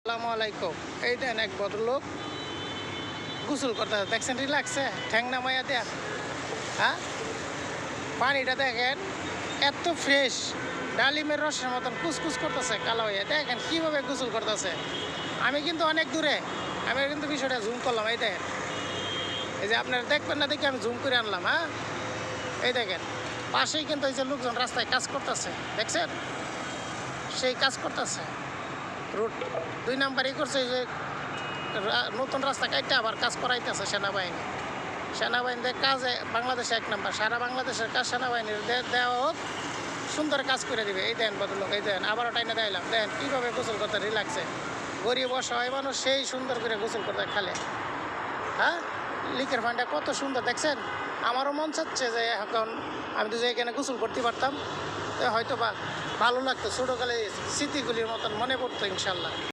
আসসালামু আলাইকুম। এই দেন এক ভদ্রলোক গোসল করতেছে, দেখছেন রিল্যাক্সে ঠ্যাং নামাইয়া দেন। হ্যাঁ, পানিটা দেখেন এত ফ্রেশ, ডালিমের রসের মতন কুচকুচ করতেছে কালো হয়ে। দেখেন কীভাবে গোসল করতেছে। আমি কিন্তু অনেক দূরে, আমি কিন্তু বিষয়টা জুম করলাম। এই দেখেন, এই যে আপনারা দেখবেন না দেখে আমি জুম করে আনলাম। হ্যাঁ, এই দেখেন পাশেই কিন্তু এই যে লোকজন রাস্তায় কাজ করতেছে, দেখছেন সেই কাজ করতেছে। রুট 2 নাম্বারই করছে, যে নতুন রাস্তা কাটতে আবার কাজ করাইতেছে সেনাবাহিনীদের কাজে বাংলাদেশে 1 নাম্বার। সারা বাংলাদেশের কাজ সেনাবাহিনীর দেওয়া হোক, সুন্দর কাজ করে দিবে। এই দেন বদলোক, এই দেন আবারও টাইনে দিলাম। দেন কীভাবে গোসল করতে রিল্যাক্সে, গরিব অসহায় মানুষ সেই সুন্দর করে গোসল করতে খালে। হ্যাঁ, লিকের ফান্ডটা কত সুন্দর দেখছেন। আমারও মন চাচ্ছে যে এখন আমি তো যে এখানে গোসল করতে পারতাম, হয়তো বা ভালো লাগতো, ছোটোকালে স্মৃতিগুলির মতন মনে পড়তো ইনশাল্লাহ।